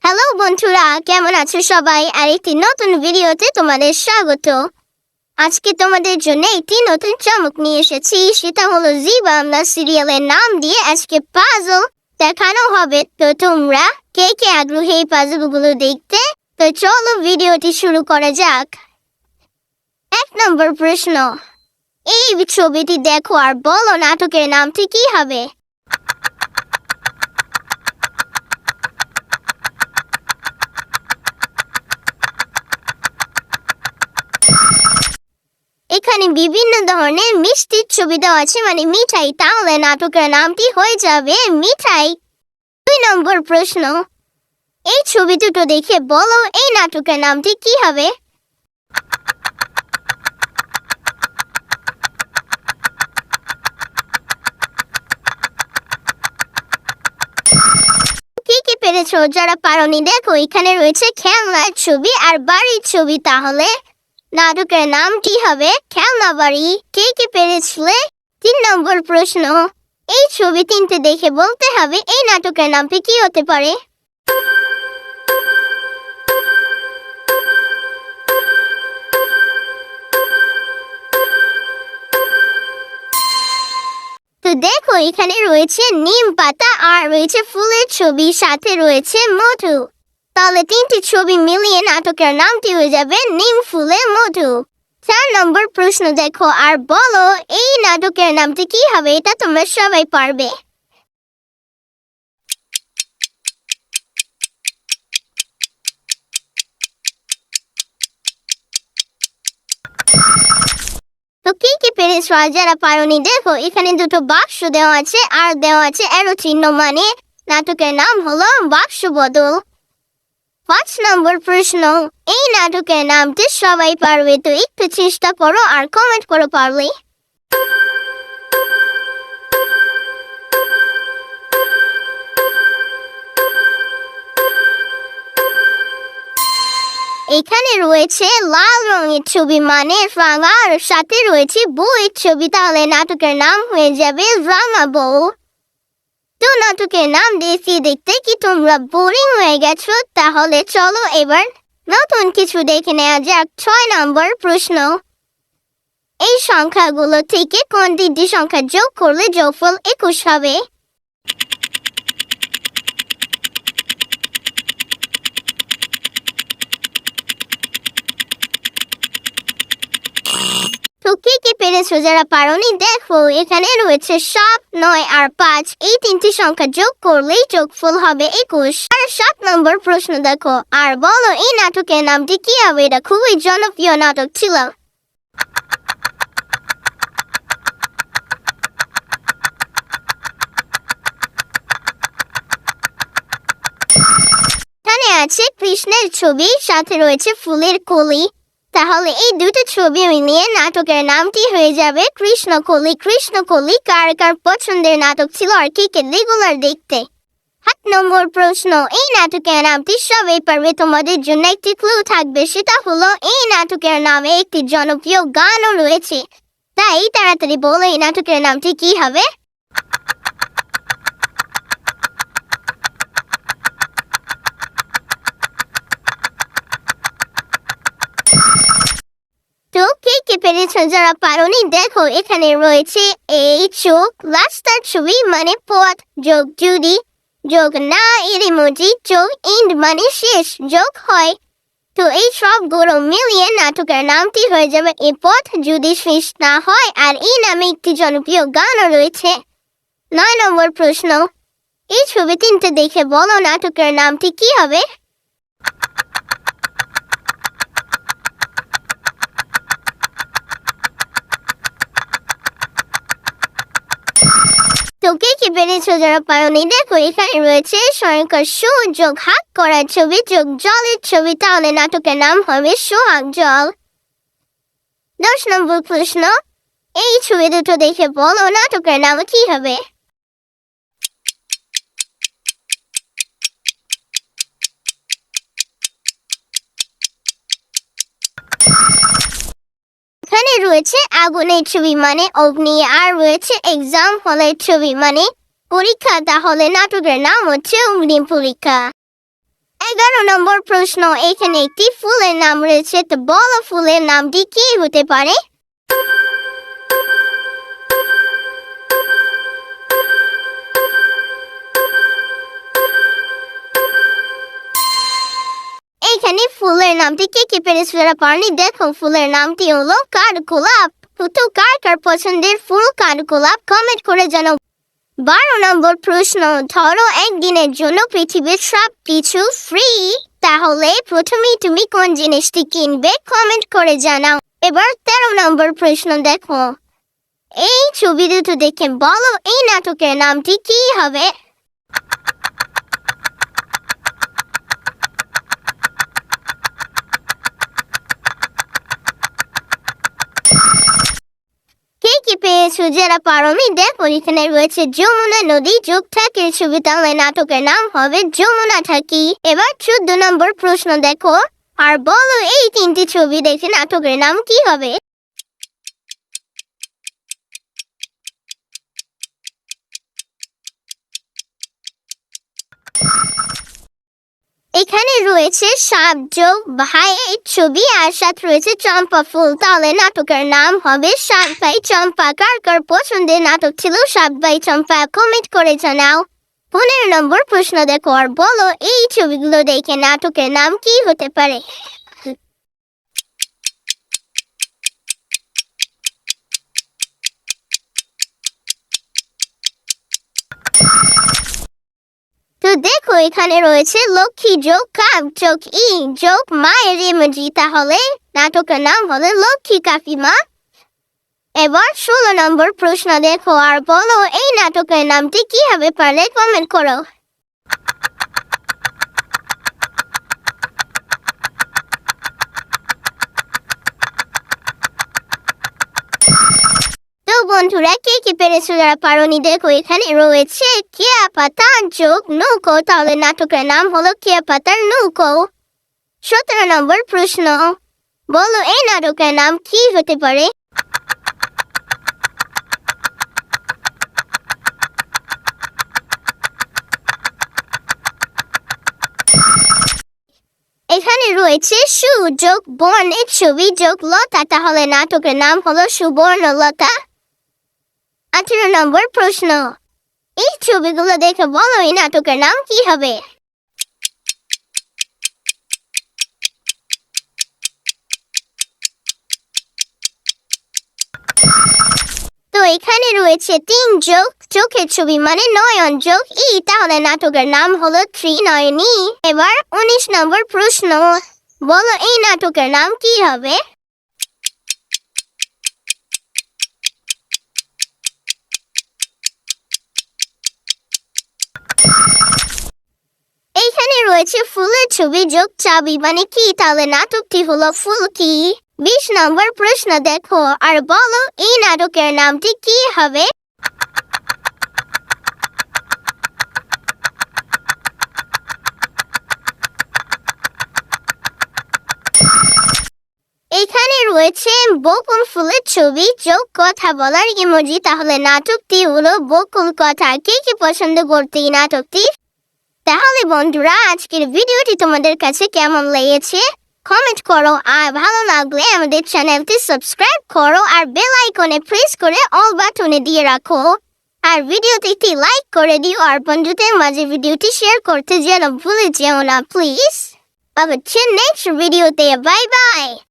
Hello বন্ধুরা, কেমন আছো সবাই? আর একটি নতুন ভিডিওতে তোমাদের স্বাগত। আজকে তোমাদের জন্য একটি নতুন চমক নিয়ে এসেছি, সেটা হলো জি বাংলা সিরিয়ালের নাম দিয়ে আজকে পাজল দেখানো হবে। তো তোমরা কে কে আগ্রহী এই পাজলগুলো দেখতে? তো চলো ভিডিওটি শুরু করা যাক। 1 নম্বর প্রশ্ন, এই ছবিটি দেখো আর বলো নাটকের নামটি কি হবে? এখানে বিভিন্ন ধরনের মিষ্টির ছবি দেওয়া আছে, মানে মিঠাই, তাহলে নাটকের নামটি হয়ে যাবে মিঠাই। 2 নম্বর প্রশ্ন, এই ছবি দুটো দেখে বলো এই নাটকের নামটি কি হবে? কি পেরেছো? যারা পারোনি দেখো, এখানে রয়েছে খেলনার ছবি আর বাড়ির ছবি, তাহলে নাটকের নামটি হবে খেলনা বাড়ি। কে পেরেছিলে? 3 নম্বর প্রশ্ন, এই ছবি তিনটে দেখে বলতে হবে এই নাটকের নামটি কি হতে পারে? তো দেখো, এখানে রয়েছে নিম পাতা আর রয়েছে ফুলের ছবি, সাথে রয়েছে মধু। তাহলে তিনটি ছবি মিলিয়ে নাটকের নামটি হয়ে যাবে নিম ফুলে মধু। 4 নম্বর প্রশ্ন দেখো আর বলো এই নাটকের নামটি কি হবে? এটা তোমরা সবাই পারবে। তো কি পেরেছো? আর যারা পারোনি দেখো, এখানে দুটো বাক্স দেওয়া আছে আর দেওয়া আছে অ্যারো চিহ্ন, মানে নাটকের নাম হলো বাক্স বদল। 5 নম্বর প্রশ্ন, এই নাটকের নামটি সবাই পারবে, তো একটু চেষ্টা করো আর কমেন্ট করো পারলে। এখানে রয়েছে লাল রঙের ছবি, মানে রাঙা, আর সাথে রয়েছে বউয়ের ছবি, তাহলে নাটকের নাম হয়ে যাবে রাঙা বউ। তো নাটকের নাম দেখতে কি তোমরা বোরিং হয়ে গেছো? তাহলে চলো এবার নতুন কিছু দেখে নেওয়া যাক। 6 নম্বর প্রশ্ন, এই সংখ্যাগুলো থেকে কোন তিনটি সংখ্যা যোগ করলে যোগফল 21 হবে? তো কি পেরেছো? যারা পারোনি দেখো, এখানে রয়েছে 7, 9 আর 5, এই তিনটি সংখ্যা যোগ করলেই যোগফল হবে 21। আর 7 নম্বর প্রশ্ন দেখো আর বলো এই নাটকের নামটি কি হবে? এটা খুবই জনপ্রিয় নাটক ছিল। এখানে আছে কৃষ্ণের ছবি, সাথে রয়েছে ফুলের কলি, তাহলে এই দুটো ছবি মিলিয়ে নাটকের নামটি হয়ে যাবে কৃষ্ণকলি। কৃষ্ণকলি কার কার পছন্দের নাটক ছিল আর কে রেগুলার দেখতে? 7 নম্বর প্রশ্ন, এই নাটকের নামটি সবাই পারবে, তোমাদের জন্য একটি ক্লু থাকবে, সেটা হলো এই নাটকের নামে একটি জনপ্রিয় গানও রয়েছে। তাই তাড়াতাড়ি বলো এই নাটকের নামটি কি হবে? তো কে পেরেছো? যারা পারোনি দেখো, এখানে রয়েছে এই চোখ, রাস্তার ছবি মানে পথ, যোগ যদি, যোগ না এর ইমোজি, যোগ এন্ড মানে শেষ, যোগ হয়। তো এই সবগুলো মিলিয়ে নাটকের নামটি হয়ে যাবে এ পথ যদি শেষ না হয়, আর এই নামে একটি জনপ্রিয় গানও রয়েছে। 9 নম্বর প্রশ্ন, এই ছবি তিনটে দেখে বলো নাটকের নামটি কি হবে? তো কে পেরেছো? যারা পারোনি দেখো, এখানে রয়েছে স্বয়ংকার সু যোগ হাত করার ছবি যোগ জলের ছবি, তাহলে নাটকের নাম হবে সোহাগ জল। 10 নম্বর প্রশ্ন, এই ছবি দুটো দেখে বলো নাটকের নাম কি হবে? এখানে রয়েছে আগুনের ছবি মানে অগ্নি, আর রয়েছে এক্সাম হলের ছবি মানে পরীক্ষা, তাহলে নাটকের নাম হচ্ছে অগ্নি পরীক্ষা। 11 নম্বর প্রশ্ন, এখানে একটি ফুলের নাম রয়েছে, তো বলো ফুলের নামটি কি হতে পারে? এখানে ফুলের নামটি কে পেরেছে যারা পারেনি? দেখো ফুলের নামটি হলো কাঠগোলাপ। তো কার কার পছন্দের ফুল কাঠগোলাপ কমেন্ট করে জানাও। 12 নম্বর প্রশ্ন, ধরো একদিনের জন্য পৃথিবীর সব কিছু ফ্রি, তাহলে প্রথমেই তুমি কোন জিনিসটি কিনবে? কমেন্ট করে জানাও। এবার 13 নম্বর প্রশ্ন দেখো, এই ছবি দুটো দেখে বলো এই নাটকের নামটি কি হবে? কে পেয়েছো যারা পারোনি? দেখো এখানে রয়েছে যমুনা নদী যোগ ঠাকির ছবি, তাহলে নাটকের নাম হবে যমুনা ঠাকি। এবার 14 নম্বর প্রশ্ন দেখো, আর বলো এই তিনটি ছবি দেখে নাটকের নাম কি হবে? এখানে রয়েছে সাপ যোগ ভাইয়ের ছবি, আর সাথে রয়েছে চম্পা ফুল, তাহলে নাটকের নাম হবে সাত ভাই চম্পা। কার কার পছন্দের নাটক ছিল সাত ভাই চম্পা? কমেন্ট করে জানাও। 15 নম্বর প্রশ্ন দেখো, আর বলো এই ছবিগুলো দেখে নাটকের নাম কি হতে পারে? তো দেখো এখানে রয়েছে লক্ষ্মী যোগ কাপ যোগ ই যোগ মায়ের ইমোজি, তাহলে নাটকের নাম হলো লক্ষ্মী কাকিমা। এবার 16 নম্বর প্রশ্ন দেখো, আর বলো এই নাটকের নামটি কি হবে? পারলে কমেন্ট করো। তো বন্ধুরা কে পেরেছো যারা পারোনি? দেখো এখানে রয়েছে কেয়া পাতা যোগ নৌকো, তাহলে নাটকের নাম হলো কেয়া পাতার নৌকো। 17 নম্বর প্রশ্ন, বলো এই নাটকের নাম কি হতে পারে? এখানে রয়েছে সুযোগ বর্ণের ছবি যোগ লতা, তাহলে নাটকের নাম হলো সুবর্ণলতা। 18 নম্বর প্রশ্ন, এই ছবিগুলো দেখে বলো এই নাটকের নাম কি হবে? তো এখানে রয়েছে 3 যোগ চোখের ছবি মানে নয়ন যোগ ই, তাহলে নাটকের নাম হলো ত্রিনয়নী। এবার 19 নম্বর প্রশ্ন, বলো এই নাটকের নাম কি হবে? এইখানে রয়েছে ফুলের ছবি যোগ চাবি মানে কি, তাহলে নাটকটি হলো ফুলকি। 20 নম্বর প্রশ্ন দেখো, আর বলো এই নাটকের নামটি কি হবে? এখানে রয়েছে বকুল ফুলের ছবি যোগ কথা বলার ইমোজি, তাহলে নাটকটি হলো বকুল কথা। কে পছন্দ করতে এই নাটকটি? তাহলে বন্ধুরা আজকের ভিডিওটি তোমাদের কাছে কেমন লেগেছে কমেন্ট করো, আর ভালো লাগলে আমাদের চ্যানেলটি সাবস্ক্রাইব করো, আর বেল আইকনে প্রেস করে অল বাটনে দিয়ে রাখো, আর ভিডিওতে একটি লাইক করে দিও, আর বন্ধুদের মাঝে ভিডিওটি শেয়ার করতে যেন ভুলে যেও না প্লিজ। আবার নেক্সট ভিডিওতে বাই বাই।